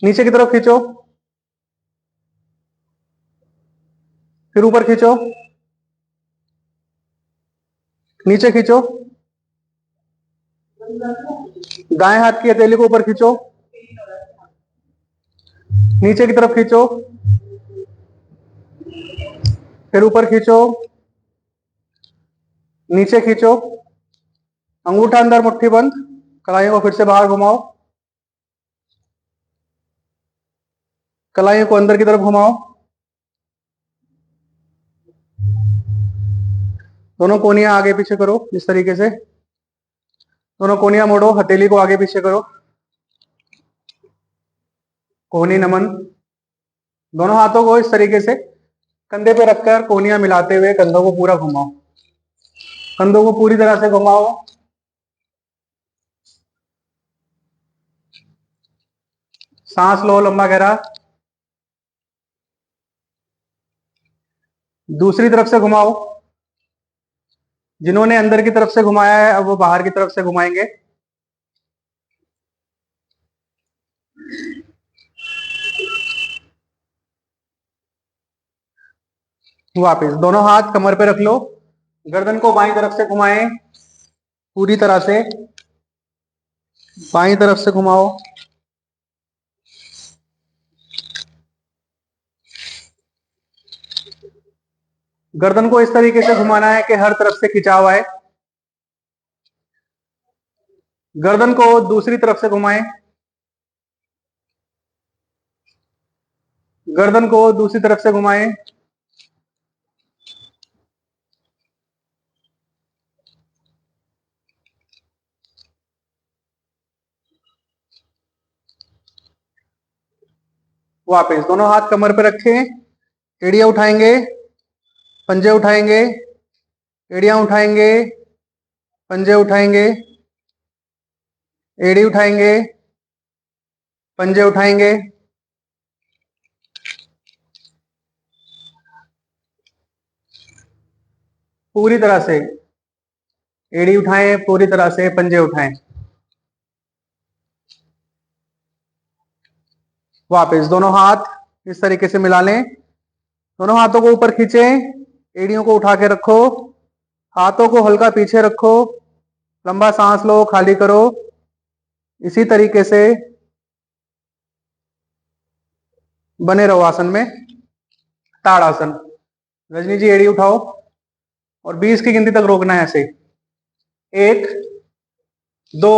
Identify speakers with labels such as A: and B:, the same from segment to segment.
A: नीचे की तरफ खींचो, फिर ऊपर खींचो, नीचे खींचो, दाएं हाथ की हथेली को ऊपर खींचो, नीचे की तरफ खींचो, फिर ऊपर खींचो, नीचे खींचो, अंगूठा अंदर, मुट्ठी बंद, कलाइयों को फिर से बाहर घुमाओ, कलाइयों को अंदर की तरफ घुमाओ, दोनों कोनियां आगे पीछे करो इस तरीके से, दोनों कोनियां मोड़ो, हथेली को आगे पीछे करो, कोहनी नमन। दोनों हाथों को इस तरीके से कंधे पे रखकर कोहनियां मिलाते हुए कंधों को पूरा घुमाओ, कंधों को पूरी तरह से घुमाओ, सांस लो लंबा गहरा, दूसरी तरफ से घुमाओ। जिन्होंने अंदर की तरफ से घुमाया है अब वो बाहर की तरफ से घुमाएंगे। वापस दोनों हाथ कमर पे रख लो, गर्दन को बाईं तरफ से घुमाएं, पूरी तरह से बाईं तरफ से घुमाओ, गर्दन को इस तरीके से घुमाना है कि हर तरफ से खिंचाव आए। गर्दन को दूसरी तरफ से घुमाएं, गर्दन को दूसरी तरफ से घुमाएं, वापस दोनों हाथ कमर पे रखें, एड़ियां उठाएंगे, पंजे उठाएंगे, एड़ियां उठाएंगे, पंजे उठाएंगे, एड़ी उठाएंगे, पंजे उठाएंगे, पूरी तरह से एड़ी उठाएं, पूरी तरह से पंजे उठाएं। वापस दोनों हाथ इस तरीके से मिला लें, दोनों हाथों को ऊपर खींचें, एड़ियों को उठा के रखो, हाथों को हल्का पीछे रखो, लंबा सांस लो, खाली करो। इसी तरीके से बने रहो आसन में। ताड़ासन। रजनी जी एड़ी उठाओ और 20 की गिनती तक रोकना है ऐसे। 1 2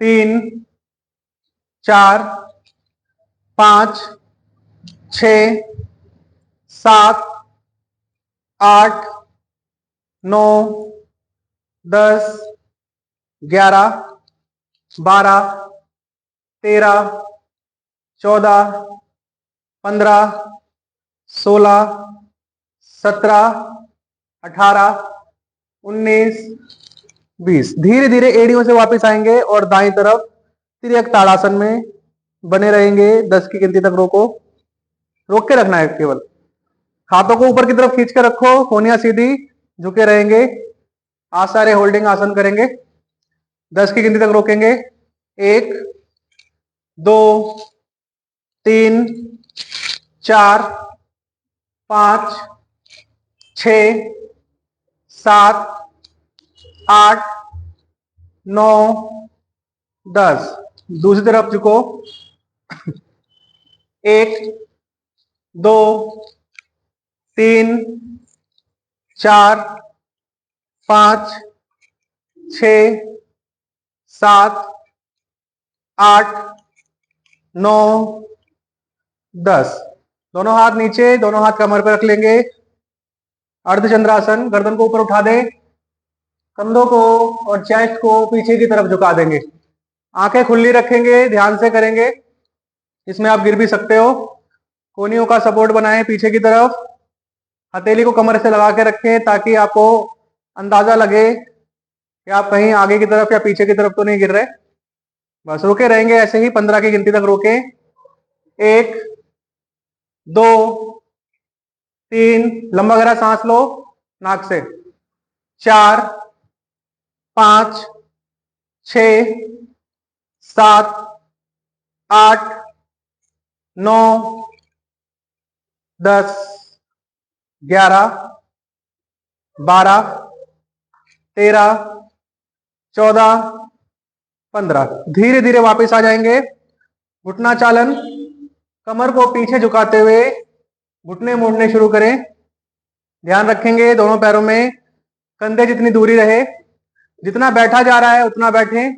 A: 3 4 5 6 7 8 9 10 11 12 13 14 15 16 17 18 19 20। धीरे धीरे एड़ियों से वापस आएंगे और दाईं तरफ तिर्यक ताड़ासन में बने रहेंगे। 10 की गिनती तक रोको, रोक के रखना है केवल। हाथों को ऊपर की तरफ खींच कर रखो, कोहनियां सीधी, झुके रहेंगे। आज सारे होल्डिंग आसन करेंगे। 10 की गिनती तक रोकेंगे। 1 2 3 4 5 6 7 8 9 10। दूसरी तरफ झुको। 1 2 3 4 5 6 7 8 9 10। दोनों हाथ नीचे, दोनों हाथ कमर पर रख लेंगे। अर्धचंद्रासन। गर्दन को ऊपर उठा दें, कंधों को और चेस्ट को पीछे की तरफ झुका देंगे। आंखें खुली रखेंगे, ध्यान से करेंगे। इसमें आप गिर भी सकते हो। कोहनियों का सपोर्ट बनाएं पीछे की तरफ। हथेली को कमर से लगा के रखें ताकि आपको अंदाजा लगे कि आप कहीं आगे की तरफ या पीछे की तरफ तो नहीं गिर रहे। बस रुके रहेंगे ऐसे ही 15 की गिनती तक रोके। 1 2 3, लंबा गहरा सांस लो नाक से। 4 5 6 7 8, 9, 10, 11, 12, 13, 14, 15। धीरे धीरे वापस आ जाएंगे। घुटना चालन, कमर को पीछे झुकाते हुए घुटने मोड़ने शुरू करें। ध्यान रखेंगे दोनों पैरों में कंधे जितनी दूरी रहे, जितना बैठा जा रहा है उतना बैठें।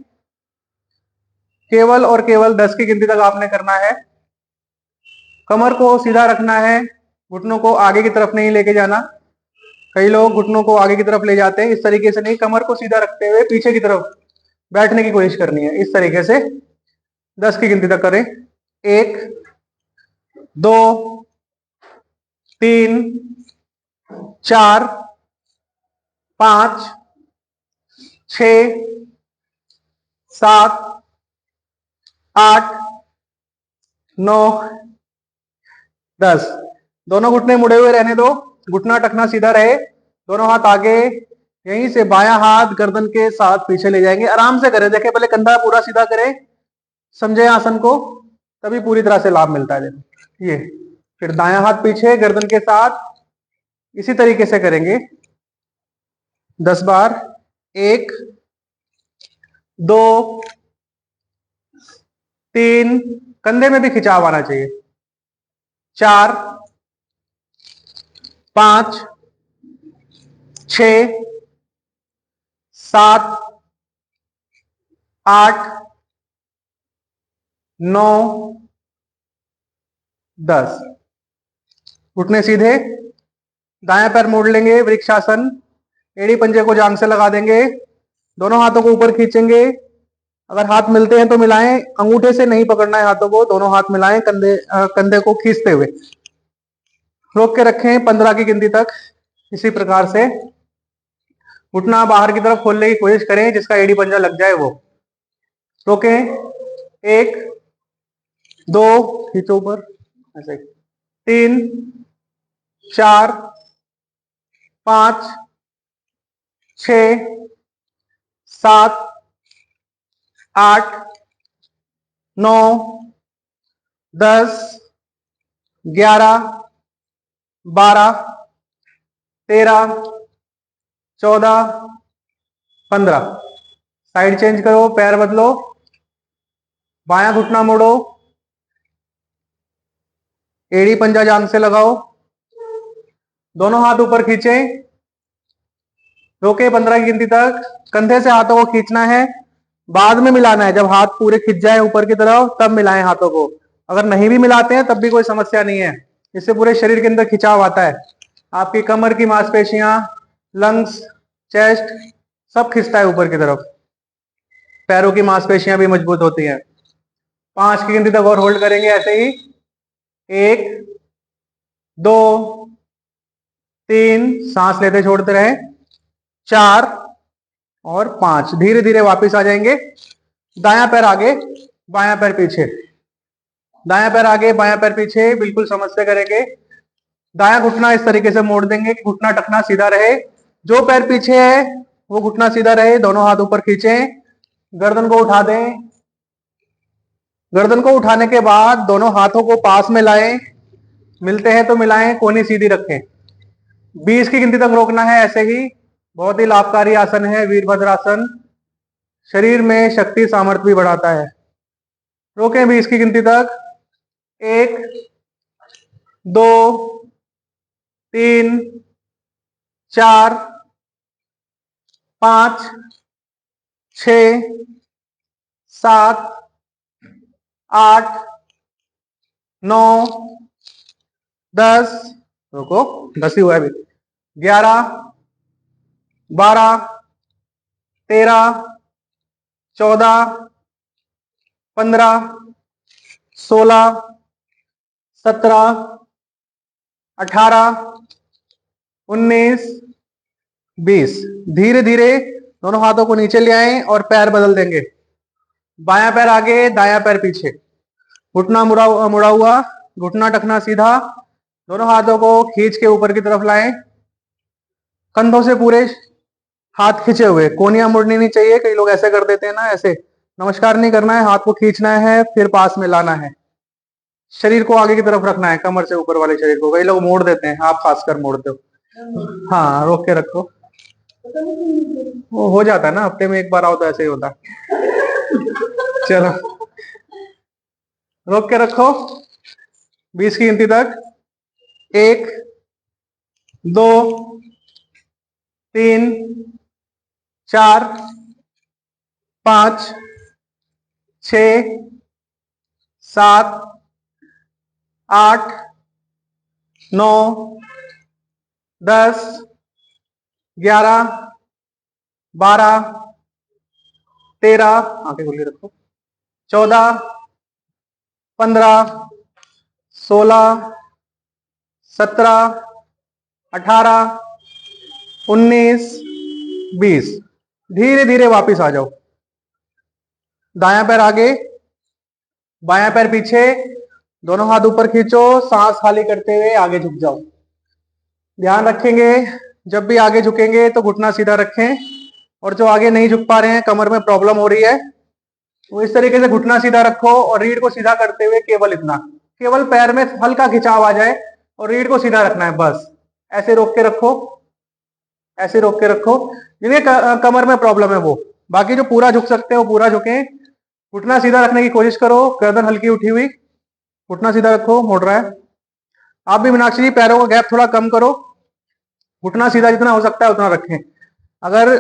A: केवल और केवल 10 की गिनती तक आपने करना है। कमर को सीधा रखना है, घुटनों को आगे की तरफ नहीं लेके जाना। कई लोग घुटनों को आगे की तरफ ले जाते हैं, इस तरीके से नहीं, कमर को सीधा रखते हुए पीछे की तरफ बैठने की कोशिश करनी है। इस तरीके से 10 की गिनती तक करें। 1, 2, 3, 4, 5, 6, 7, 8, 9, 10। दोनों घुटने मुड़े हुए रहने दो, घुटना टखना सीधा रहे, दोनों हाथ आगे। यहीं से बायां हाथ गर्दन के साथ पीछे ले जाएंगे। आराम से करें, देखें, पहले कंधा पूरा सीधा करें, समझे आसन को, तभी पूरी तरह से लाभ मिलता है। देखो ये, फिर दायां हाथ पीछे गर्दन के साथ, इसी तरीके से करेंगे 10 बार। 1, 2, 3, कंधे में भी खिंचाव आना चाहिए। 4, 5, 6, 7, 8, 9, 10। घुटने सीधे, दायां पैर मोड़ लेंगे, वृक्षासन। एड़ी पंजे को जांग से लगा देंगे, दोनों हाथों को ऊपर खींचेंगे। अगर हाथ मिलते हैं तो मिलाएं, अंगूठे से नहीं पकड़ना है हाथों को, दोनों हाथ मिलाएं, कंधे को खींचते हुए। रोक के रखें 15 की गिनती तक। इसी प्रकार से घुटना बाहर की तरफ खोलने की कोशिश करें, जिसका एड़ी पंजा लग जाए वो। रोकें। 1, 2, खींचो ऊपर, ऐसे। 3, 4, 5, 6, 7, 8, 9, 10, 11, 12, 13, 14, 15। साइड चेंज करो, पैर बदलो, बायां घुटना मोड़ो, एड़ी पंजा जांग से लगाओ, दोनों हाथ ऊपर खींचें। रोके 15 की गिनती तक। कंधे से हाथों को खींचना है, बाद में मिलाना है। जब हाथ पूरे खिंच जाए ऊपर की तरफ तब मिलाएं हाथों को। अगर नहीं भी मिलाते हैं तब भी कोई समस्या नहीं है, इससे पूरे शरीर के अंदर खिंचाव आता है। आपकी कमर की मांसपेशियां, लंग्स, चेस्ट सब खिंचता है ऊपर की तरफ। पैरों की मांसपेशियां भी मजबूत होती हैं। 5 की गिनती तक और होल्ड करेंगे ऐसे ही। 1, 2, 3, सांस लेते छोड़ते रहे, 4 और 5। धीरे धीरे वापस आ जाएंगे। दायां पैर आगे, बायां पैर पीछे, दायां पैर आगे, बायां पैर पीछे, बिल्कुल समझ से करेंगे। दायां घुटना इस तरीके से मोड़ देंगे कि घुटना टखना सीधा रहे। जो पैर पीछे है वो घुटना सीधा रहे, दोनों हाथ ऊपर खींचें, गर्दन को उठा दें। गर्दन को उठाने के बाद दोनों हाथों को पास में लाएं, मिलते हैं तो मिलाएं, कोहनी सीधी रखें। 20 की गिनती तक रोकना है ऐसे ही। बहुत ही लाभकारी आसन है वीरभद्रासन, शरीर में शक्ति सामर्थ्य भी बढ़ाता है। रोकें 20 की गिनती तक। 1, 2, 3, 4, 5, 6, 7, 8, 9, 10, रुको 10 ही हुआ है अभी, 11, 12, 13, 14, 15, 16, 17, 18, 19, 20। धीरे धीरे दोनों हाथों को नीचे ले आएं और पैर बदल देंगे। बायां पैर आगे, दायां पैर पीछे, घुटना मुड़ा हुआ, घुटना टखना सीधा, दोनों हाथों को खींच के ऊपर की तरफ लाएं, कंधों से पूरे हाथ खींचे हुए, कोहनियां मुड़नी नहीं चाहिए। कई लोग ऐसे कर देते हैं ना, ऐसे नमस्कार नहीं करना है, हाथ को खींचना है, फिर पास में लाना है, शरीर को आगे की तरफ रखना है, कमर से ऊपर वाले शरीर को। कई लोग मोड़ देते हैं, आप खासकर मोड़ते हो। हाँ, रोक के रखो। वो हो जाता है ना, हफ्ते में एक बार आओ तो ऐसे ही होता है। चलो, रोक के रखो 20 की गिनती तक। 1, 2, 3, 4, 5, 6, 7, 8, 9, 10, 11, 12, 13, आंखें खुली रखो, 14, 15, 16, 17, 18, 19, 20। धीरे धीरे वापस आ जाओ। दायां पैर आगे, बायां पैर पीछे, दोनों हाथ ऊपर खींचो, सांस खाली करते हुए आगे झुक जाओ। ध्यान रखेंगे, जब भी आगे झुकेंगे तो घुटना सीधा रखें, और जो आगे नहीं झुक पा रहे हैं, कमर में प्रॉब्लम हो रही है, वो इस तरीके से घुटना सीधा रखो और रीढ़ को सीधा करते हुए केवल इतना, केवल पैर में हल्का खिंचाव आ जाए और रीढ़ को सीधा रखना है बस। ऐसे रोक के रखो, ऐसे रोक के रखो, जिन्हें कमर में प्रॉब्लम है वो। बाकी जो पूरा झुक सकते हो पूरा झुके, घुटना सीधा रखने की कोशिश करो, गर्दन हल्की उठी हुई, घुटना सीधा रखो, मोड़ रहा है। आप भी मीनाक्षी जी पैरों का गैप थोड़ा कम करो, घुटना सीधा जितना हो सकता है उतना रखें। अगर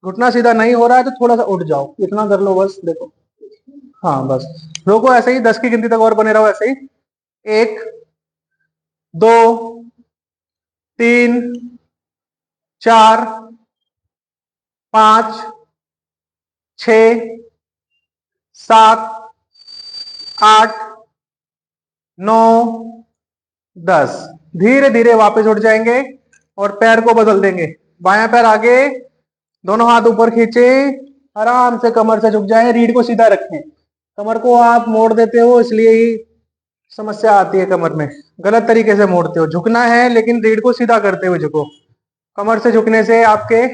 A: घुटना सीधा नहीं हो रहा है तो थोड़ा सा उठ जाओ, इतना कर लो बस। देखो, हाँ बस, रोको ऐसे ही, 10 की गिनती तक और बने रहो ऐसे ही। 1, 2, 3, 4, 5, 6, 7, 8, 9, 10। धीरे धीरे वापस उठ जाएंगे और पैर को बदल देंगे। बायां पैर आगे, दोनों हाथ ऊपर खींचे, आराम से कमर से झुक जाए, रीढ़ को सीधा रखें। कमर को आप मोड़ देते हो, इसलिए ही समस्या आती है कमर में, गलत तरीके से मोड़ते हो। झुकना है लेकिन रीढ़ को सीधा करते हुए झुको। कमर से झुकने से आपके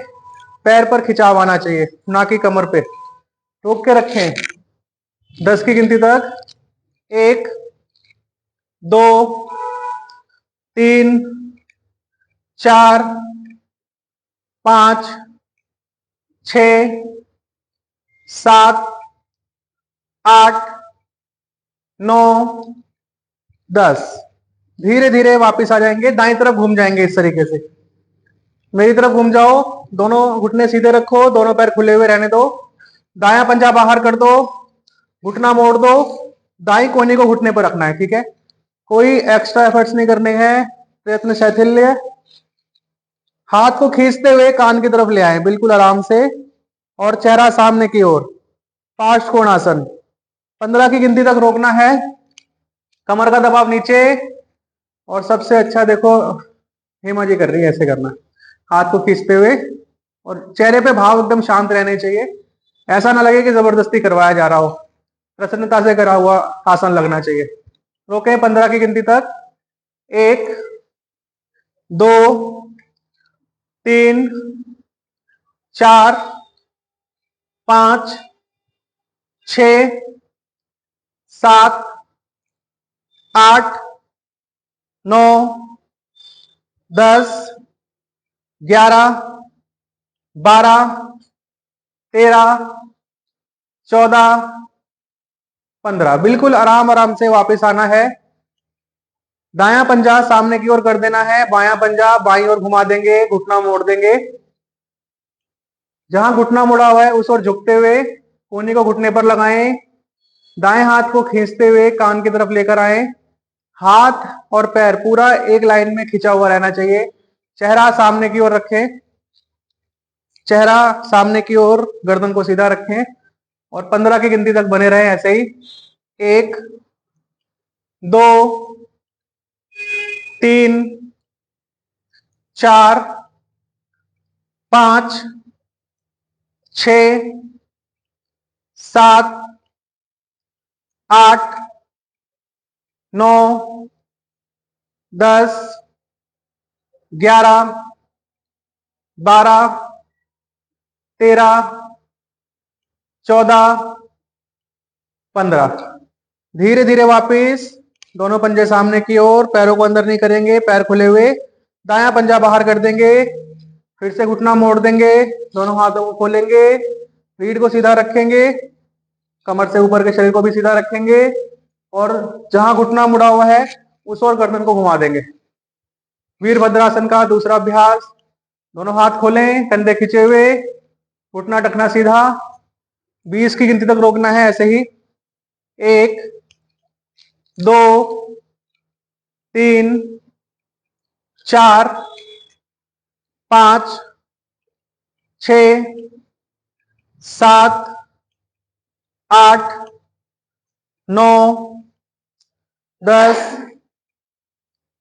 A: पैर पर खिंचाव आना चाहिए, ना कि कमर पे। रोक के रखें 10 की गिनती तक। 1, 2, 3, 4, 5, 6, 7, 8, 9, 10। धीरे धीरे वापस आ जाएंगे, दाएं तरफ घूम जाएंगे इस तरीके से। मेरी तरफ घूम जाओ, दोनों घुटने सीधे रखो, दोनों पैर खुले हुए रहने दो। दायां पंजा बाहर कर दो, घुटना मोड़ दो, दाई कोहनी को घुटने पर रखना है, ठीक है। कोई एक्स्ट्रा एफर्ट्स नहीं करने हैं। प्रयत्न शैथिल्य। हाथ को खींचते हुए कान की तरफ ले आए, बिल्कुल आराम से, और चेहरा सामने की ओर, पार्श्व कोणासन। 15 की गिनती तक रोकना है, कमर का दबाव नीचे। और सबसे अच्छा देखो, हेमा जी कर रही है, ऐसे करना, हाथ को खींचते हुए, और चेहरे पे भाव एकदम शांत रहने चाहिए। ऐसा ना लगे कि जबरदस्ती करवाया जा रहा हो, प्रसन्नता से करा हुआ आसन लगना चाहिए। रोके 15 की गिनती तक। 1, 2, 3, 4, 5, 6, 7, 8, 9, 10, 11, 12, 13, 14, 15। बिल्कुल आराम आराम से वापस आना है। दायां पंजा सामने की ओर कर देना है, बायां पंजा बाईं ओर घुमा देंगे, घुटना मोड़ देंगे। जहां घुटना मुड़ा हुआ है उस ओर झुकते हुए कोहनी को घुटने पर लगाएं। दाएं हाथ को खींचते हुए कान की तरफ लेकर आए। हाथ और पैर पूरा एक लाइन में खिंचा हुआ रहना चाहिए। चेहरा सामने की ओर रखें, चेहरा सामने की ओर, गर्दन को सीधा रखें, और 15 की गिनती तक बने रहे ऐसे ही। 1, 2, 3, 4, 5, 6, 7, 8, 9, 10, 11, 12, 13, 14, 15। धीरे धीरे वापिस दोनों पंजे सामने की ओर, पैरों को अंदर नहीं करेंगे, पैर खुले हुए, दायां पंजा बाहर कर देंगे, फिर से घुटना मोड़ देंगे, दोनों हाथों को खोलेंगे, रीढ़ को सीधा रखेंगे, कमर से ऊपर के शरीर को भी सीधा रखेंगे और जहां घुटना मुड़ा हुआ है उस ओर गर्दन को घुमा देंगे। वीरभद्रासन का दूसरा अभ्यास, दोनों हाथ खोलें, कंधे खींचे हुए, घुटना टखना सीधा, 20 की गिनती तक रोकना है ऐसे ही। 1 2 3 4 5 6 7 8 9 10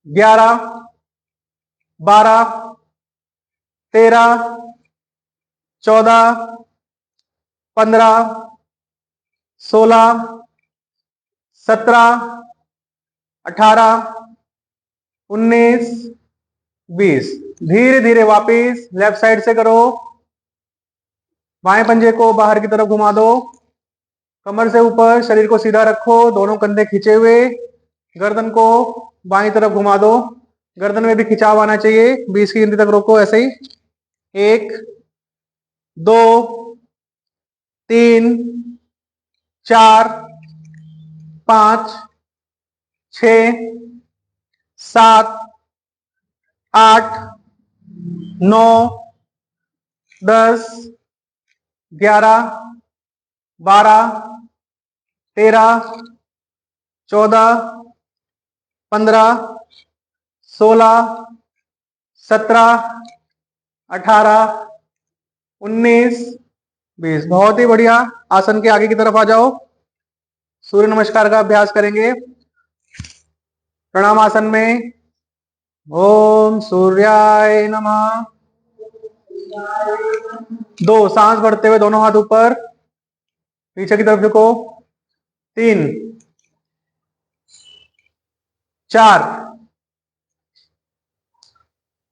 A: 11 12 13 14 15 16 17 18 19 20। धीरे धीरे वापिस लेफ्ट साइड से करो, बाएं पंजे को बाहर की तरफ घुमा दो, कमर से ऊपर शरीर को सीधा रखो, दोनों कंधे खींचे हुए, गर्दन को बाईं तरफ घुमा दो, गर्दन में भी खिंचाव आना चाहिए, 20 की गिनती तक रोको ऐसे ही। 1 2 3 4 5 6 7 8 9 10 11 12 13 14 15 16 17 18 19 20। बहुत ही बढ़िया। आसन के आगे की तरफ आ जाओ, सूर्य नमस्कार का अभ्यास करेंगे। प्रणाम आसन में ओम सूर्याय नमः। 2 सांस भरते हुए दोनों हाथ ऊपर, पीछे की तरफ झुको। 3 4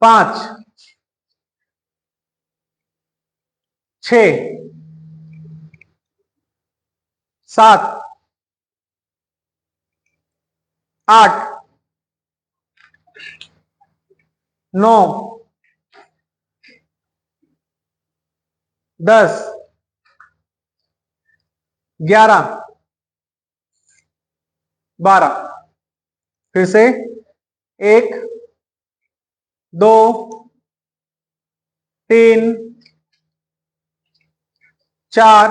A: 5 6 7 8 9 10 11 12। फिर से 1 2 3 4,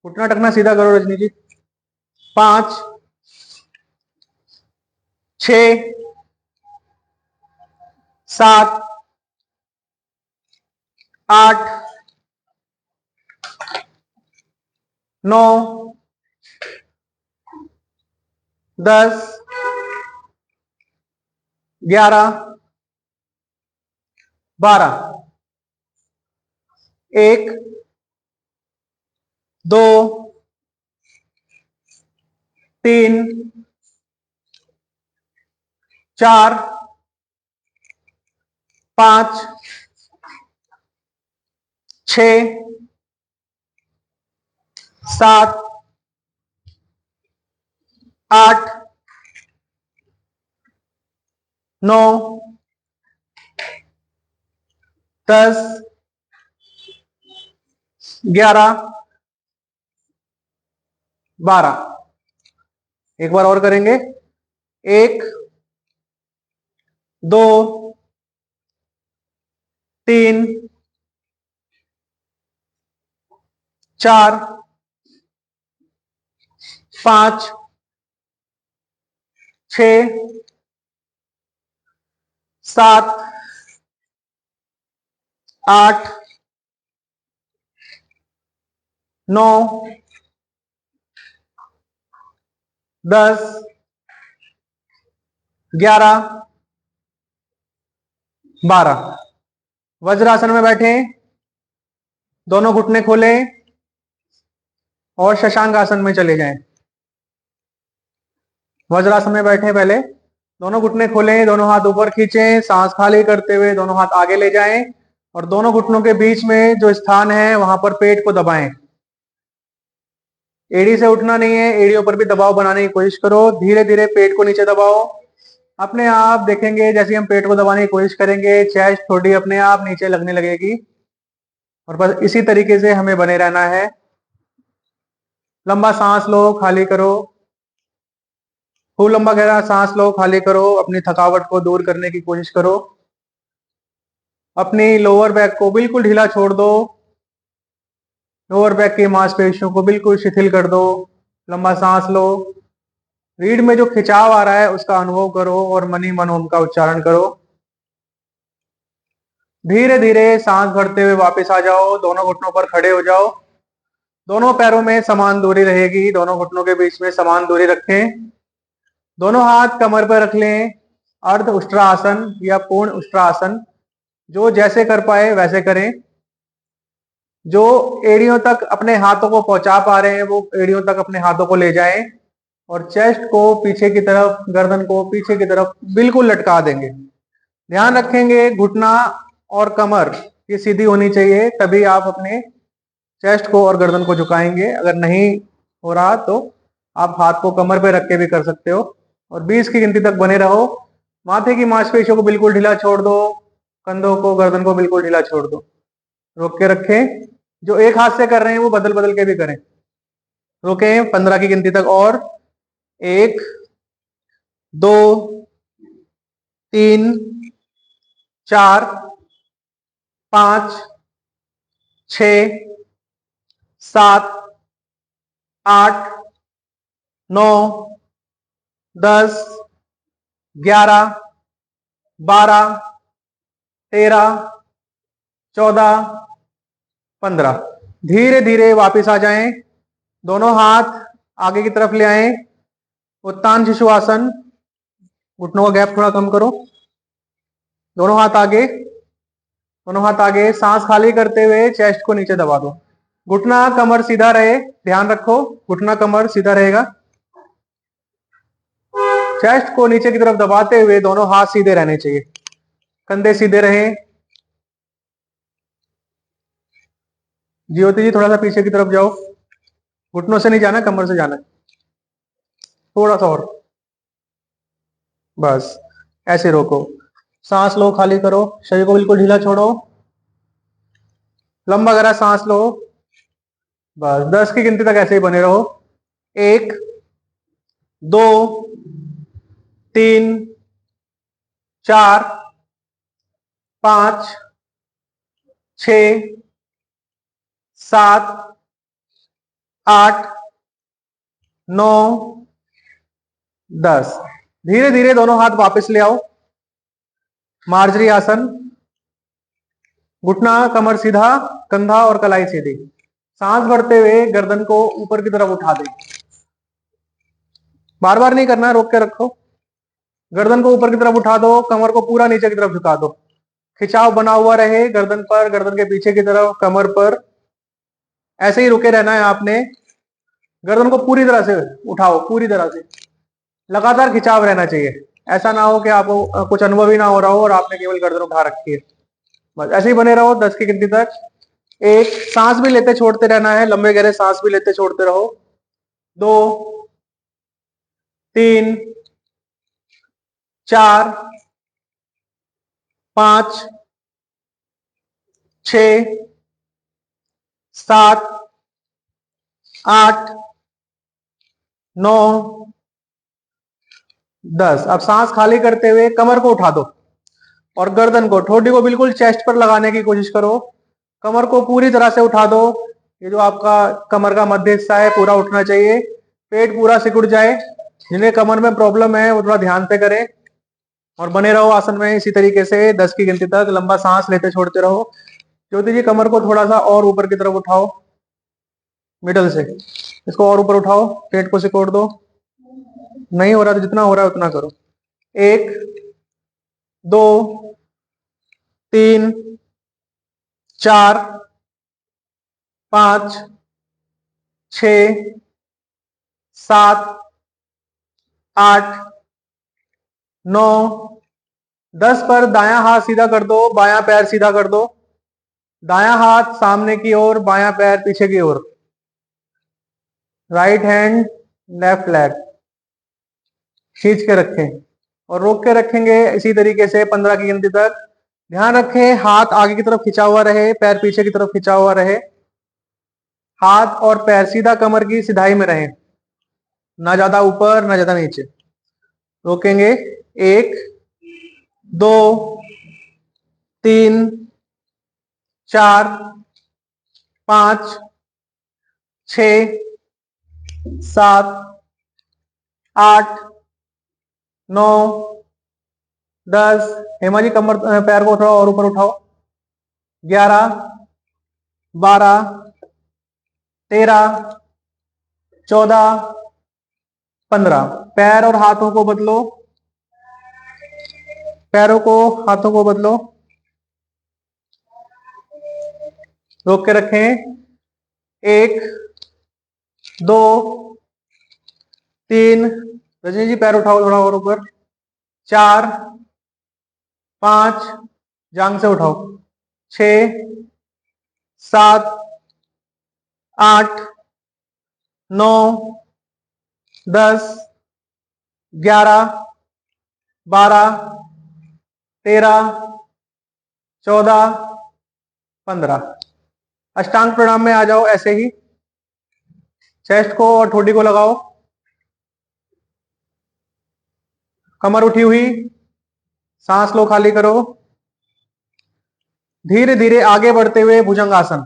A: घुटना टखना सीधा करो रजनी जी। 5 6 7 8 9 10 11 12। 1 2 3 4 5 6 7 8 9 10 11 12। एक बार और करेंगे। 1 2 3 4 5 6 7 8 9 10 11 12। वज्रासन में बैठे, दोनों घुटने खोलें और शशांक आसन में चले जाएं। वज्रासन में बैठे, पहले दोनों घुटने खोलें, दोनों हाथ ऊपर खींचें, सांस खाली करते हुए दोनों हाथ आगे ले जाएं और दोनों घुटनों के बीच में जो स्थान है वहां पर पेट को दबाएं। एड़ी से उठना नहीं है, एड़ियों पर भी दबाव बनाने की कोशिश करो। धीरे धीरे पेट को नीचे दबाओ। अपने आप देखेंगे जैसे हम पेट को दबाने की कोशिश करेंगे चेस्ट थोड़ी अपने आप नीचे लगने लगेगी। और बस इसी तरीके से हमें बने रहना है। लंबा सांस लो, खाली करो। खूब लंबा गहरा सांस लो, खाली करो। अपनी थकावट को दूर करने की कोशिश करो। अपनी लोअर बैक को बिल्कुल ढीला छोड़ दो। लोअर बैक की मांसपेशियों को बिल्कुल शिथिल कर दो। लंबा सांस लो। रीढ़ में जो खिंचाव आ रहा है उसका अनुभव करो और मन ही मन ओम का उच्चारण करो। धीरे धीरे सांस भरते हुए वापस आ जाओ। दोनों घुटनों पर खड़े हो जाओ। दोनों पैरों में समान दूरी रहेगी। दोनों घुटनों के बीच में समान दूरी रखें। दोनों हाथ कमर पर रख लें। अर्ध उष्ट्रासन या पूर्ण उष्ट्रासन, जो जैसे कर पाए वैसे करें। जो एड़ियों तक अपने हाथों को पहुंचा पा रहे हैं वो एड़ियों तक अपने हाथों को ले जाएं और चेस्ट को पीछे की तरफ, गर्दन को पीछे की तरफ बिल्कुल लटका देंगे। ध्यान रखेंगे घुटना और कमर ये सीधी होनी चाहिए, तभी आप अपने चेस्ट को और गर्दन को झुकाएंगे। अगर नहीं हो रहा तो आप हाथ को कमर पे रख के भी कर सकते हो। और 20 की गिनती तक बने रहो। माथे की मांसपेशियों को बिल्कुल ढीला छोड़ दो। कंधों को, गर्दन को बिल्कुल ढीला छोड़ दो। रोक के रखें। जो एक हाथ से कर रहे हैं वो बदल बदल के भी करें। रोकें 15 की गिनती तक और। 1, 2, 3, 4, 5, 6, 7, 8, 9, 10, 11, 12, 13, 14, 15। धीरे धीरे वापस आ जाएं। दोनों हाथ आगे की तरफ ले आएं। उत्तान शिशु आसन। घुटनों का गैप थोड़ा कम करो। दोनों हाथ आगे, दोनों हाथ आगे। सांस खाली करते हुए चेस्ट को नीचे दबा दो। घुटना कमर सीधा रहे, ध्यान रखो घुटना कमर सीधा रहेगा। चेस्ट को नीचे की तरफ दबाते हुए दोनों हाथ सीधे रहने चाहिए। कंधे सीधे रहें। ज्योति जी थोड़ा सा पीछे की तरफ जाओ। घुटनों से नहीं जाना, कमर से जाना है। थोड़ा सा और, बस ऐसे रोको। सांस लो, खाली करो, शरीर को बिल्कुल ढीला छोड़ो। लंबा गहरा सांस लो। बस 10 की गिनती तक ऐसे ही बने रहो। 1, 2, 3, 4, 5, 6, 7, 8, 9, 10। धीरे धीरे दोनों हाथ वापस ले आओ। मार्जरी आसन। घुटना कमर सीधा, कंधा और कलाई सीधी। सांस भरते हुए गर्दन को ऊपर की तरफ उठा दें। बार बार नहीं करना, रोक के रखो। गर्दन को ऊपर की तरफ उठा दो। कमर को पूरा नीचे की तरफ झुका दो। खिंचाव बना हुआ रहे गर्दन पर, गर्दन के पीछे की तरफ, कमर पर। ऐसे ही रुके रहना है आपने। गर्दन को पूरी तरह से उठाओ, पूरी तरह से लगातार खिंचाव रहना चाहिए। ऐसा ना हो कि आपको कुछ अनुभव ही ना हो रहा हो और आपने केवल गर्दन उठा रखी है। बस ऐसे ही बने रहो 10 की गिनती तक। 1, सांस भी लेते छोड़ते रहना है, लंबे गहरे सांस भी लेते छोड़ते रहो। 2, 3, 4, 5, 6, 7, 8, 9, 10। अब सांस खाली करते हुए कमर को उठा दो और गर्दन को, ठोडी को बिल्कुल चेस्ट पर लगाने की कोशिश करो। कमर को पूरी तरह से उठा दो। ये जो आपका कमर का मध्य हिस्सा है पूरा उठना चाहिए। पेट पूरा सिकुड़ जाए। जिन्हें कमर में प्रॉब्लम है वो थोड़ा ध्यान से करें और बने रहो आसन में इसी तरीके से 10 की गिनती तक। लंबा सांस लेते छोड़ते रहो। ज्योति जी कमर को थोड़ा सा और ऊपर की तरफ उठाओ, मिडल से इसको और ऊपर उठाओ। पेट को सिकोड़ दो। नहीं हो रहा तो जितना हो रहा है उतना करो। 1, 2, 3, 4, 5, 6, 7, 8, 9, 10 पर दायां हाथ सीधा कर दो, बायां पैर सीधा कर दो। दायां हाथ सामने की ओर, बायां पैर पीछे की ओर। राइट हैंड लेफ्ट लेग खींच के रखें और रोक के रखेंगे इसी तरीके से 15 की गिनती तक। ध्यान रखें हाथ आगे की तरफ खिंचा हुआ रहे, पैर पीछे की तरफ खिंचा हुआ रहे, हाथ और पैर सीधा कमर की सिधाई में रहे, ना ज्यादा ऊपर ना ज्यादा नीचे। रोकेंगे, 1 2 3 4 5 6 7 8 9 10। हेमा जी कमर पैर को थोड़ा और ऊपर उठाओ। 11 12 13 14 15। पैर और हाथों को बदलो, पैरों को हाथों को बदलो। रोक के रखें, 1 2 3। रजनी जी पैर उठाओ थोड़ा और ऊपर। 4 5 जांग से उठाओ। 6 7 8 9 10 11 12 13 14 15। अष्टांग प्रणाम में आ जाओ ऐसे ही। चेस्ट को और ठोडी को लगाओ, कमर उठी हुई, सांस लो, खाली करो। धीरे धीरे आगे बढ़ते हुए भुजंगासन।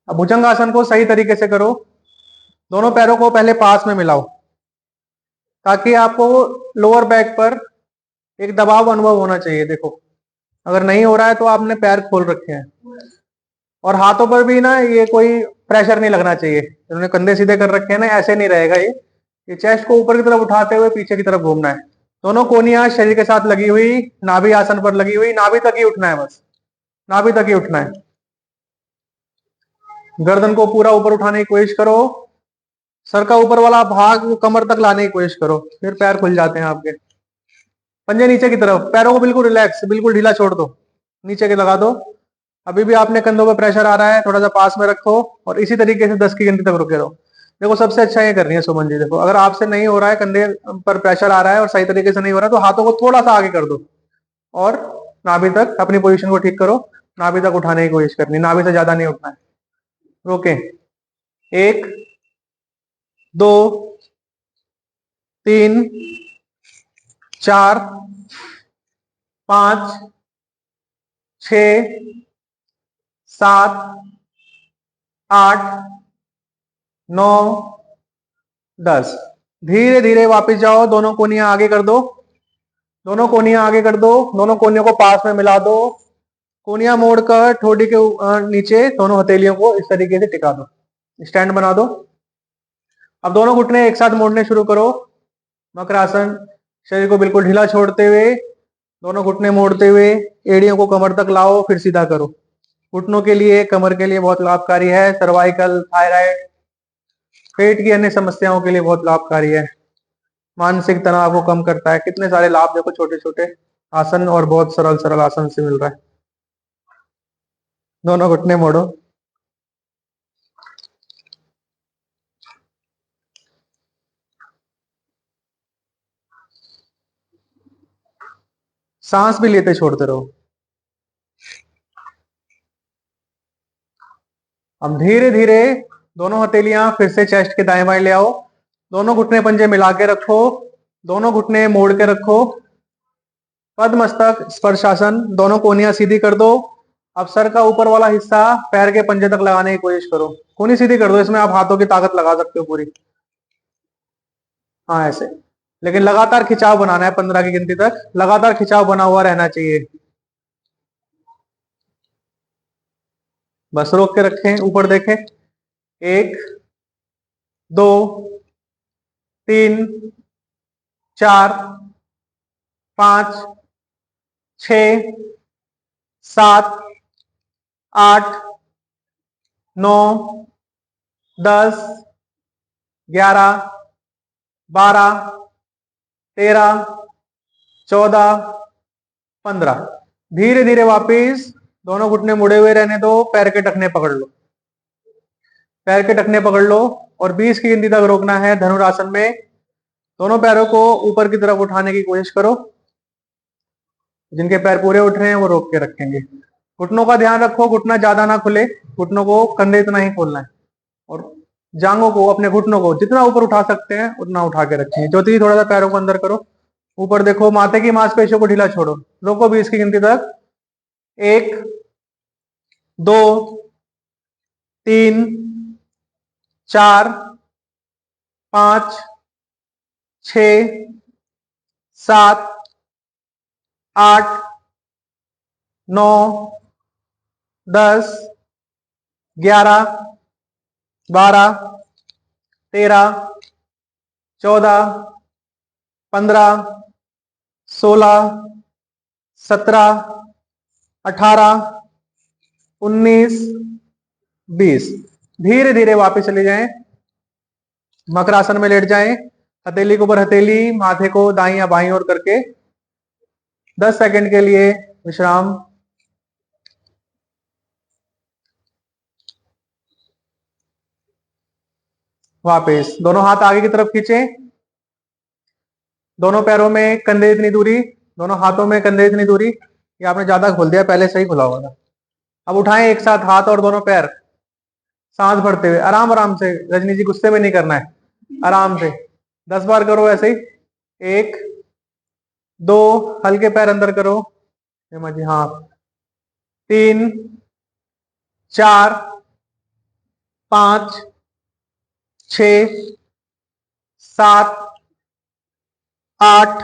A: अब भुजंगासन को सही तरीके से करो। दोनों पैरों को पहले पास में मिलाओ ताकि आपको लोअर बैक पर एक दबाव अनुभव होना चाहिए। देखो अगर नहीं हो रहा है तो आपने पैर खोल रखे हैं, और हाथों पर भी ना ये कोई प्रेशर नहीं लगना चाहिए। इन्होंने कंधे सीधे कर रखे हैं ना, ऐसे नहीं रहेगा ये चेस्ट को ऊपर की तरफ उठाते हुए पीछे की तरफ घूमना है। दोनों कोनियां शरीर के साथ लगी हुई, नाभि आसन पर लगी हुई, नाभि तक ही उठना है, बस नाभि तक ही उठना है। गर्दन को पूरा ऊपर उठाने की कोशिश करो, सर का ऊपर वाला भाग कमर तक लाने की कोशिश करो, फिर पैर खुल जाते हैं आपके। पंजे नीचे की तरफ, पैरों को बिल्कुल रिलैक्स, बिल्कुल ढीला छोड़ दो, नीचे के लगा दो। अभी भी आपने कंधों पर प्रेशर आ रहा है, थोड़ा सा पास में रखो और इसी तरीके से 10 की गिनती तक रुके रहो। देखो सबसे अच्छा ये करनी है सुमन जी। देखो अगर आपसे नहीं हो रहा है, कंधे पर प्रेशर आ रहा है और सही तरीके से नहीं हो रहा है, तो हाथों को थोड़ा सा आगे कर दो और नाभि तक अपनी पोजीशन को ठीक करो। नाभि तक उठाने की कोशिश करनी, नाभि से ज्यादा नहीं उठना है। रोके, 1 2 3 4 5 6 7 8 9 10। धीरे धीरे वापस जाओ, दोनों कोनियां आगे कर दो, दोनों कोनियां आगे कर दो, दोनों कोनियों को पास में मिला दो। कोनियां मोड़कर ठोडी के नीचे दोनों हथेलियों को इस तरीके से टिका दो, स्टैंड बना दो। अब दोनों घुटने एक साथ मोड़ने शुरू करो, मकरासन। शरीर को बिल्कुल ढीला छोड़ते हुए, दोनों घुटने मोड़ते हुए एड़ियों को कमर तक लाओ, फिर सीधा करो। घुटनों के लिए, कमर के लिए बहुत लाभकारी है। सर्वाइकल, थायराइड, पेट की अन्य समस्याओं के लिए बहुत लाभकारी है। मानसिक तनाव को कम करता है। कितने सारे लाभ देखो छोटे छोटे आसन और बहुत सरल सरल आसन से मिल रहा है। दोनों घुटने मोड़ो, सांस भी लेते छोड़ते रहो। अब धीरे धीरे दोनों हथेलियां फिर से चेस्ट के दाएं बाएं ले आओ, दोनों घुटने पंजे मिला के रखो, दोनों घुटने मोड़ के रखो। पद्मस्तक स्पर्शासन, दोनों कोनियां सीधी कर दो। अब सर का ऊपर वाला हिस्सा पैर के पंजे तक लगाने की कोशिश करो, कोनी सीधी कर दो। इसमें आप हाथों की ताकत लगा सकते हो पूरी, हाँ ऐसे। लेकिन लगातार खिंचाव बनाना है, 15 की गिनती तक लगातार खिंचाव बना हुआ रहना चाहिए। बस रोक के रखें, ऊपर देखें। 1 2 3 4 5 6 7 8 9 10 11 12 13 14 15। धीरे धीरे वापिस दोनों घुटने मुड़े हुए रहने दो, पैर के टखने पकड़ लो। पैर के टखने पकड़ लो और 20 की गिनती तक रोकना है धनुरासन में। दोनों पैरों को ऊपर की तरफ उठाने की कोशिश करो। जिनके पैर पूरे उठ रहे हैं वो रोक के रखेंगे। घुटनों का ध्यान रखो, घुटना ज्यादा ना खुले, घुटनों को कंधे इतना ही खोलना है और जांघों को, अपने घुटनों को जितना ऊपर उठा सकते हैं उतना उठा के रखें। ज्योति थोड़ा सा पैरों को अंदर करो, ऊपर देखो, माथे की मांसपेशियों को ढीला छोड़ो। रोको 20 की गिनती तक। 1 2 3 4 5 6 7 8 9 10 11 12 13 14 15 16 17 18 19 20। धीरे धीरे वापस चले जाएं। मकरासन में लेट जाएं। हथेली के ऊपर हथेली, माथे को दाईं या बाईं ओर करके 10 सेकंड के लिए विश्राम। वापस दोनों हाथ आगे की तरफ खींचें। दोनों पैरों में कंधे इतनी दूरी, दोनों हाथों में कंधे इतनी दूरी। ये आपने ज्यादा खोल दिया, पहले सही खुला हुआ था। अब उठाएं एक साथ हाथ और दोनों पैर, सांस भरते हुए आराम आराम से। रजनी जी गुस्से में नहीं करना है, आराम से 10 बार करो ऐसे ही। 1 2, हल्के पैर अंदर करो हेमा जी, हाँ। 3 4 5 6 7 8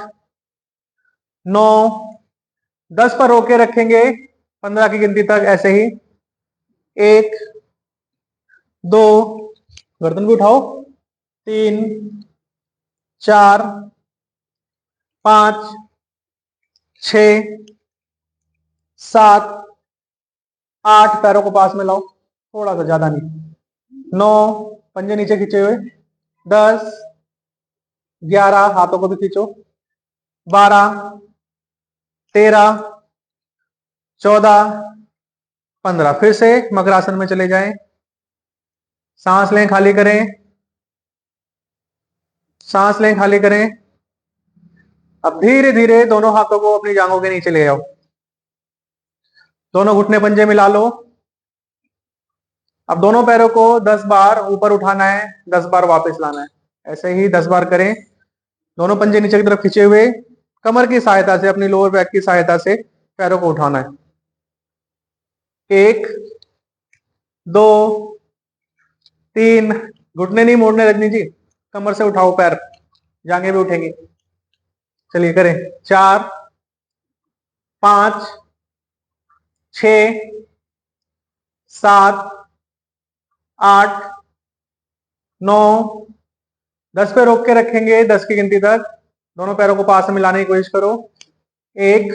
A: 9 10 पर रोके रखेंगे 15 की गिनती तक ऐसे ही। 1 2, गर्दन भी उठाओ। 3 4 5 6 7 8, पैरों को पास में लाओ, थोड़ा सा, ज्यादा नहीं। 9, पंजे नीचे खींचे हुए। 10 11, हाथों को भी खींचो। 12 13 14 15। फिर से मकरासन में चले जाएं। सांस लें, खाली करें, सांस लें, खाली करें। अब धीरे धीरे दोनों हाथों को अपनी जांघों के नीचे ले आओ। दोनों घुटने पंजे मिला लो। अब दोनों पैरों को 10 बार ऊपर उठाना है, 10 बार वापस लाना है। ऐसे ही 10 बार करें। दोनों पंजे नीचे की तरफ खींचे हुए, कमर की सहायता से, अपनी लोअर बैक की सहायता से पैरों को उठाना है। 1 2 3, घुटने नहीं मोड़ने रजनी जी, कमर से उठाओ पैर, जांघें भी उठेंगी। चलिए करें। 4 5 6 7 8 9 10 पे रोक के रखेंगे 10 की गिनती तक। दोनों पैरों को पास में मिलाने की कोशिश करो। 1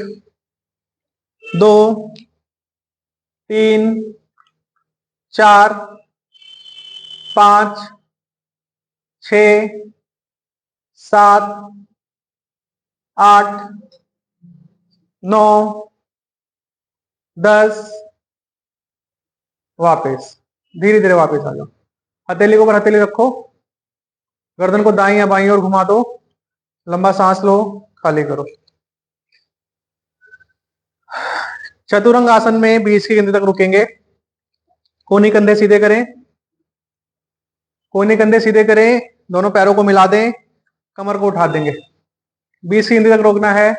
A: 2 3 4 5 6 7 8 9 10। वापस धीरे धीरे वापस आ जाओ। हथेली के ऊपर हथेली रखो, गर्दन को दाईं या बाईं ओर घुमा दो। लंबा सांस लो, खाली करो। चतुरंग आसन में 20 की गिनती तक रुकेंगे। कोहनी कंधे सीधे करें, कोहनी कंधे सीधे करें, दोनों पैरों को मिला दें, कमर को उठा देंगे। 20 की गिनती तक रोकना है।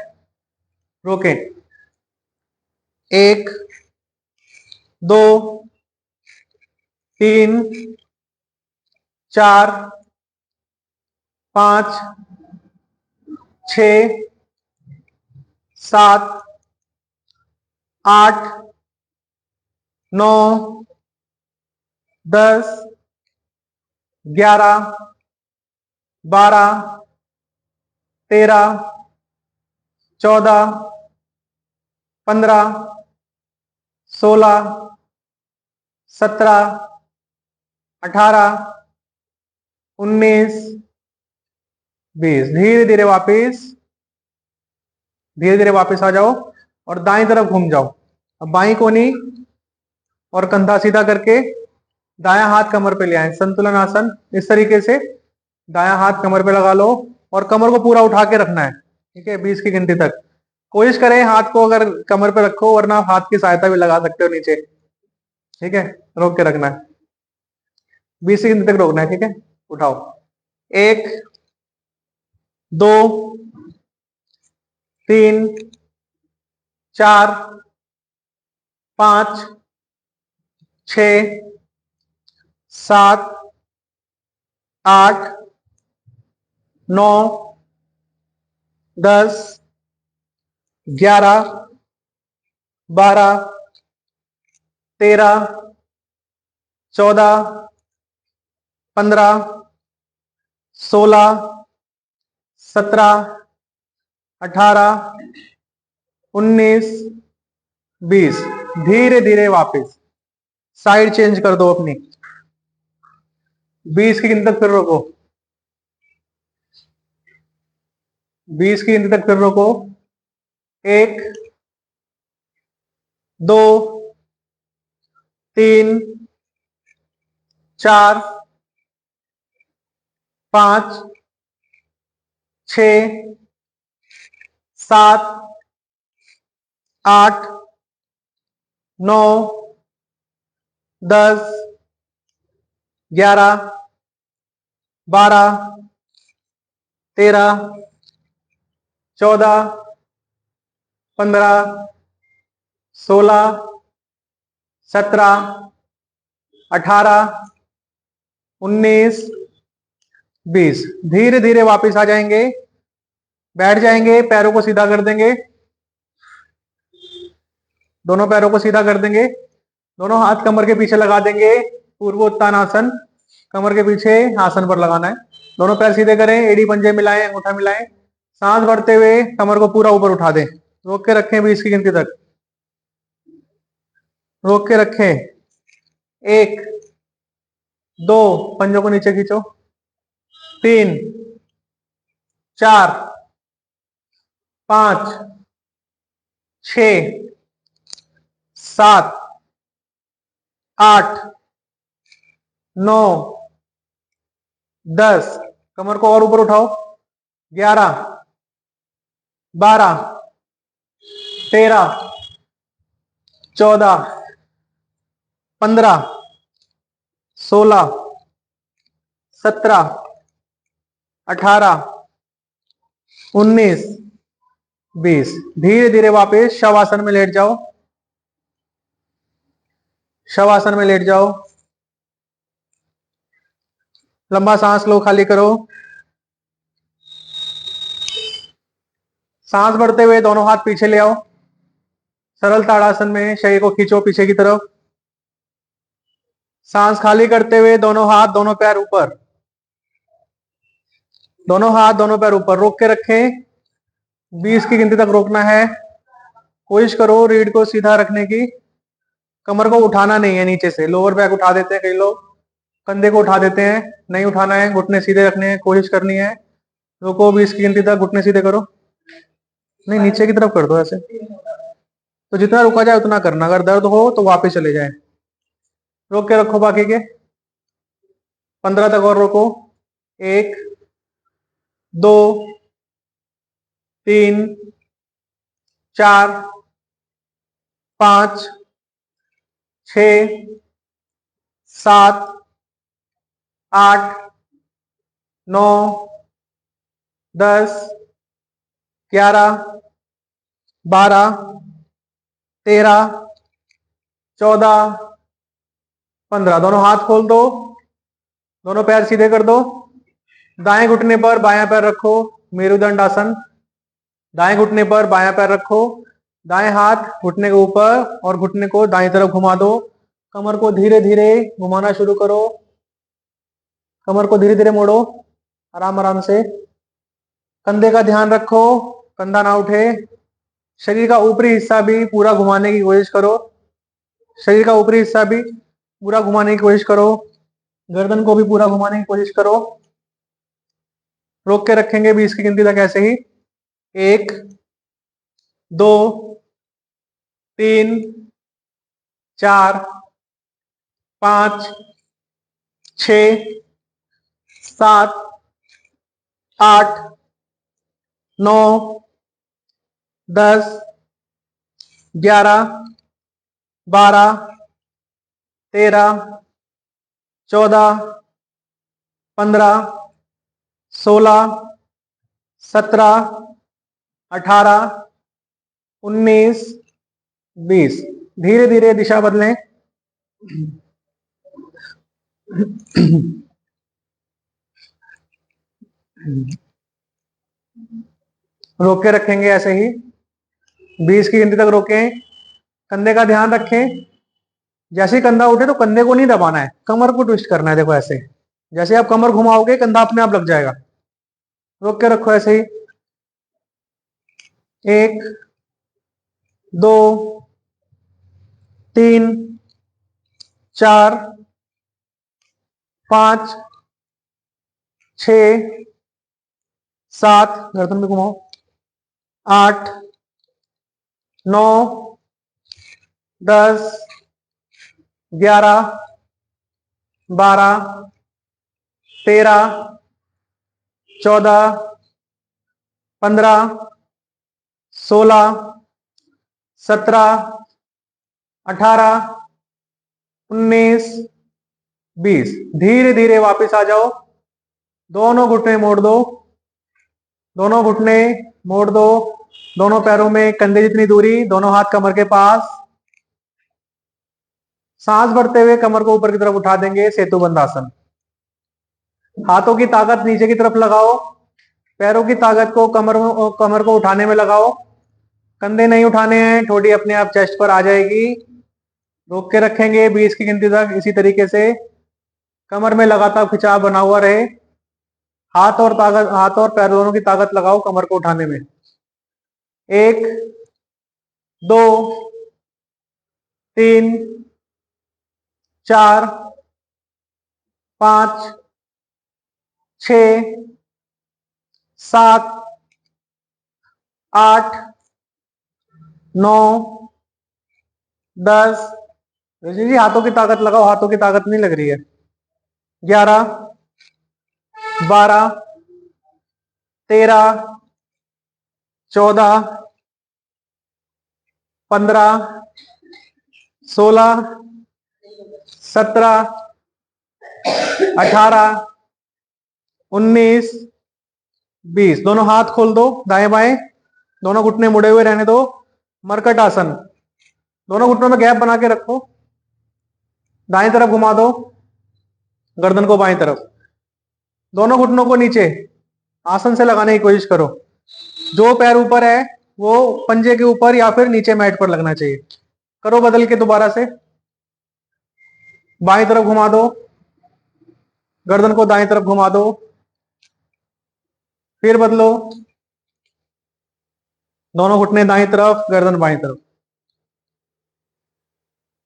A: रोकें। 1 2 3 4 5 6 7 8 9 10 11 12 13 14 15 16 17 18 19 20। धीरे धीरे वापस आ जाओ और दाईं तरफ घूम जाओ। अब बाईं कोनी और कंधा सीधा करके दायां हाथ कमर पे ले आए, संतुलन आसन। इस तरीके से दायां हाथ कमर पे लगा लो और कमर को पूरा उठा के रखना है, ठीक है, 20 की गिनती तक। कोशिश करें हाथ को अगर कमर पे रखो, वरना आप हाथ की सहायता भी लगा सकते हो नीचे, ठीक है। रोक के रखना है, 20 की गिनती तक रोकना है, ठीक है। उठाओ, 1, 2, 3, 4, 5, 6, 7, 8, 9, 10, 11, 12, 13, 14, 15, 16, 17, 18, 19, 20। धीरे धीरे वापस साइड चेंज कर दो अपनी, 20 की गिनती तक फिर रोको, 20 की गिनती तक फिर रोको। 1, 2, 3, 4, 5, 6, 7, 8, 9, 10, 11, 12, 13, 14, 15, 16, 17, 18, 19, 20। धीरे धीरे वापस आ जाएंगे, बैठ जाएंगे, पैरों को सीधा कर देंगे, दोनों पैरों को सीधा कर देंगे, दोनों हाथ कमर के पीछे लगा देंगे, पूर्वोत्तानासन। कमर के पीछे आसन पर लगाना है। दोनों पैर सीधे करें, एड़ी पंजे मिलाएं, अंगूठा मिलाएं। सांस भरते हुए कमर को पूरा ऊपर उठा दें, रोक के रखें 20 की गिनती तक, रोक के रखें। 1, 2, पंजों को नीचे खींचो, 3, 4, 5, 6, 7, 8, 9, 10, कमर को और ऊपर उठाओ, 11, 12, 13, 14, 15, 16, 17, 18, 19, 20। धीरे धीरे वापस शवासन में लेट जाओ, शवासन में लेट जाओ। लंबा सांस लो, खाली करो। सांस भरते हुए दोनों हाथ पीछे ले आओ, सरल ताड़ासन में शरीर को खींचो पीछे की तरफ। सांस खाली करते हुए दोनों हाथ दोनों पैर ऊपर, दोनों हाथ दोनों पैर ऊपर, रोक के रखें, 20 की गिनती तक रोकना है। कोशिश करो रीढ़ को सीधा रखने की, कमर को उठाना नहीं है नीचे से। लोअर बैक उठा देते हैं कई लोग, कंधे को उठा देते हैं, नहीं उठाना है, घुटने सीधे रखने हैं, कोशिश करनी है। रुको, 20 की गिनती तक घुटने सीधे करो, नहीं नीचे की तरफ कर दो ऐसे, तो जितना रुका जाए उतना करना, अगर दर्द हो तो वापस चले जाए। रोक के रखो, बाकी के 15 तक और रोको। 1, 2, 3, 4, 5, 6, 7, 8, 9, 10, 11, 12, 13, 14, 15। दोनों हाथ खोल दो, दोनों पैर सीधे कर दो, दाएं घुटने पर बायां पैर रखो, मेरुदंड आसन। दाएं घुटने पर बायां पैर रखो, दाएं हाथ घुटने के ऊपर और घुटने को दाएं तरफ घुमा दो। कमर को धीरे धीरे घुमाना शुरू करो, कमर को धीरे धीरे मोड़ो, आराम आराम से। कंधे का ध्यान रखो, कंधा ना उठे। शरीर का ऊपरी हिस्सा भी पूरा घुमाने की कोशिश करो, शरीर का ऊपरी हिस्सा भी पूरा घुमाने की कोशिश करो, गर्दन को भी पूरा घुमाने की कोशिश करो। रोक के रखेंगे 20 की गिनती तक ऐसे ही। 1, 2, 3, 4, 5, छ, 7, 8, 9, 10, 11, 12, 13, 14, 15, 16, 17, 18, 19, 20। धीरे धीरे दिशा बदलें। रोक के रखेंगे ऐसे ही 20 की गिनती तक रोकें। कंधे का ध्यान रखें। जैसे ही कंधा उठे तो कंधे को नहीं दबाना है, कमर को ट्विस्ट करना है। देखो ऐसे, जैसे आप कमर घुमाओगे कंधा अपने आप लग जाएगा। रोक के रखो ऐसे ही। 1, 2, 3, 4, 5, 6, 7, गर्दन में घुमाओ, 8, 9, 10, 11, 12, 13, 14, 15, 16, 17, 18, 19, 20। धीरे धीरे वापस आ जाओ। दोनों घुटने मोड़ दो, दोनों घुटने मोड़ दो। दोनों पैरों में कंधे जितनी दूरी, दोनों हाथ कमर के पास। सांस भरते हुए कमर को ऊपर की तरफ उठा देंगे, सेतु बंद आसन। हाथों की ताकत नीचे की तरफ लगाओ, पैरों की ताकत को कमर को उठाने में लगाओ। कंधे नहीं उठाने हैं, ठोड़ी अपने आप चेस्ट पर आ जाएगी। रोक के रखेंगे 20 की गिनती तक। इसी तरीके से कमर में लगातार खिंचाव बना हुआ रहे। हाथ और पैर दोनों की ताकत लगाओ कमर को उठाने में। 1, 2, 3, 4, 5, 6, 7, 8, 9, 10। जी हाथों की ताकत लगाओ, हाथों की ताकत नहीं लग रही है। 11, 12, 13, 14, 15, 16, 17, 18, 19, 20। दोनों हाथ खोल दो दाएं बाएं, दोनों घुटने मुड़े हुए रहने दो। मरकट आसन, दोनों घुटनों में गैप बना के रखो। दाएं तरफ घुमा दो गर्दन को, बाएं तरफ। दोनों घुटनों को नीचे आसन से लगाने की कोशिश करो। जो पैर ऊपर है वो पंजे के ऊपर या फिर नीचे मैट पर लगना चाहिए। करो बदल के दोबारा से। बाएं तरफ घुमा दो, गर्दन को दाएं तरफ घुमा दो। फिर बदलो, दोनों घुटने दाएं तरफ, गर्दन बाएं तरफ।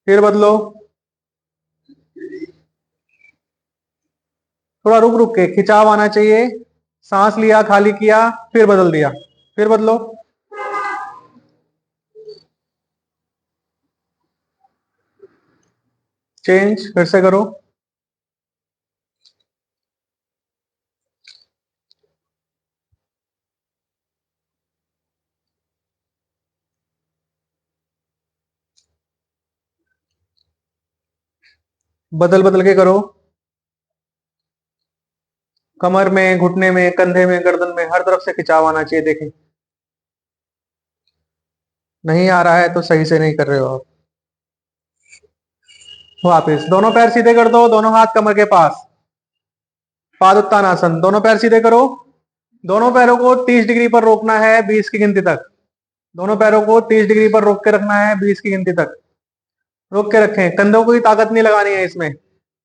A: फिर बदलो। थोड़ा रुक रुक के, खिंचाव आना चाहिए। सांस लिया, खाली किया, फिर बदल दिया। फिर बदलो। चेंज, फिर से करो। बदल बदल के करो। कमर में, घुटने में, कंधे में, गर्दन में, हर तरफ से खिंचाव आना चाहिए। देखें, नहीं आ रहा है तो सही से नहीं कर रहे हो आप। वापिस दोनों पैर सीधे कर दो, दोनों हाथ कमर के पास। पादोत्तानासन, दोनों पैर सीधे करो। दोनों पैरों को 30 डिग्री पर रोकना है 20 की गिनती तक। दोनों पैरों को 30 डिग्री पर रोक के रखना है 20 की गिनती तक। रोक के रखें। कंधों को ही ताकत नहीं लगानी है इसमें।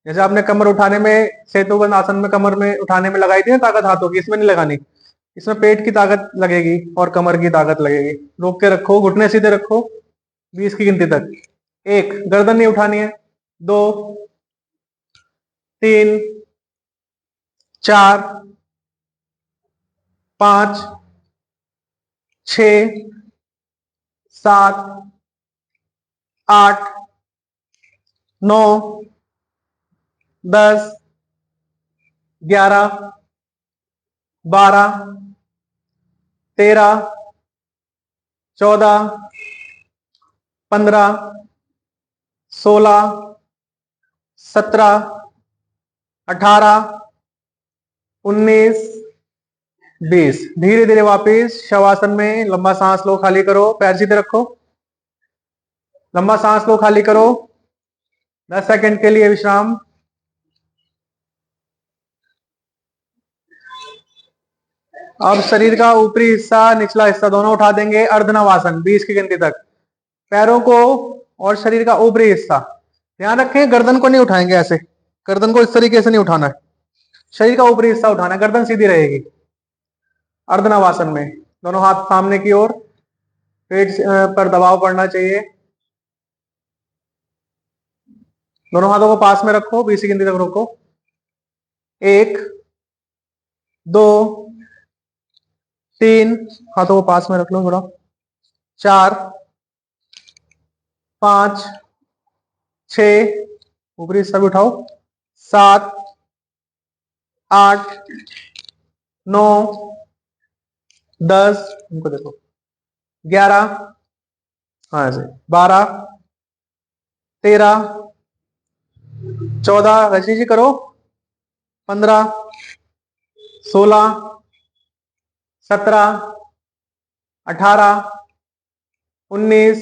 A: जैसे आपने कमर उठाने में, सेतुबंद आसन में कमर में उठाने में लगाई थी ना ताकत हाथों की, इसमें नहीं लगानी। इसमें पेट की ताकत लगेगी और कमर की ताकत लगेगी। रोक के रखो, घुटने सीधे रखो 20 की गिनती तक। 1, गर्दन नहीं उठानी है। 2, 3, 4, 5, 6, 7, 8, 9, 10, 11, 12, 13, 14, 15, 16, 17, 18, 19, 20। धीरे धीरे वापस शवासन में। लंबा सांस लो, खाली करो, पैर सीधे रखो, लंबा सांस लो, खाली करो, 10 सेकंड के लिए विश्राम। अब शरीर का ऊपरी हिस्सा निचला हिस्सा दोनों उठा देंगे, अर्धनावासन 20 की गिनती तक। पैरों को और शरीर का ऊपरी हिस्सा, ध्यान रखें गर्दन को नहीं उठाएंगे, ऐसे गर्दन को इस तरीके से नहीं उठाना है, शरीर का ऊपरी हिस्सा उठाना है, गर्दन सीधी रहेगी। अर्धनावासन में दोनों हाथ सामने की ओर, पेट पर दबाव पड़ना चाहिए। दोनों हाथों को पास में रखो, 20 की गिनती तक रोको। 1, 2, 3, हाथों को पास में रख लो थोड़ा, 4, 5, 6, ऊपरी हिस्सा भी उठाओ, 7, 8, 9, 10, उनको देखो, 11, हाँ ऐसे 12, 13, 14, रजनी जी करो, 15, 16, 17, 18, 19,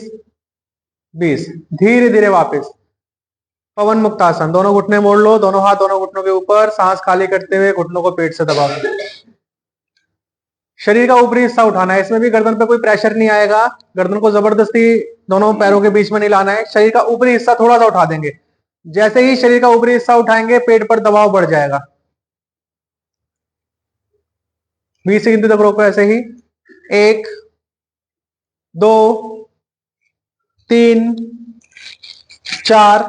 A: 20। धीरे धीरे वापस पवन मुक्त आसन। दोनों घुटने मोड़ लो, दोनों हाथ दोनों घुटनों के ऊपर, सांस खाली करते हुए घुटनों को पेट से दबा दो। शरीर का ऊपरी हिस्सा उठाना है, इसमें भी गर्दन पे कोई प्रेशर नहीं आएगा, गर्दन को जबरदस्ती दोनों पैरों के बीच में नहीं लाना है। शरीर का ऊपरी हिस्सा थोड़ा सा उठा देंगे, जैसे ही शरीर का ऊपरी हिस्सा उठाएंगे पेट पर दबाव बढ़ जाएगा। 20 की गिनती तक रोको ऐसे ही। 1, 2, 3, 4,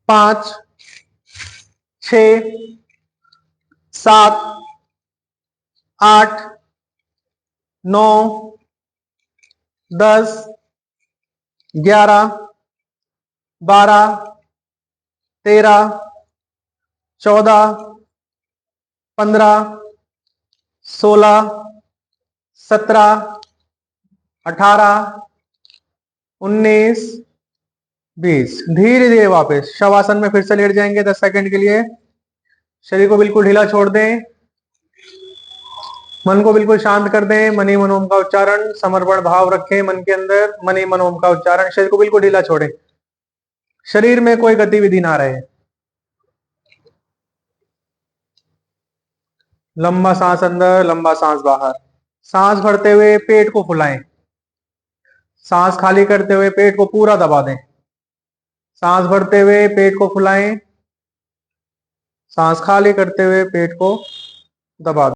A: 5, 6, 7, 8, 9, 10, 11, 12, 13, 14, 15, 16, 17, 18, 19, 20। धीरे धीरे वापस शवासन में फिर से लेट जाएंगे 10 सेकंड के लिए। शरीर को बिल्कुल ढीला छोड़ दें, मन को बिल्कुल शांत कर दें। मनी मनोम का उच्चारण, समर्पण भाव रखें मन के अंदर, मनी मनोम का उच्चारण। शरीर को बिल्कुल ढीला छोड़ें, शरीर में कोई गतिविधि ना रहे। लंबा सांस अंदर, लंबा सांस बाहर। सांस भरते हुए पेट को फुलाएं, सांस खाली करते हुए पेट को पूरा दबा दें। सांस भरते हुए पेट को फुलाएं, सांस खाली करते हुए पेट को दबा दें।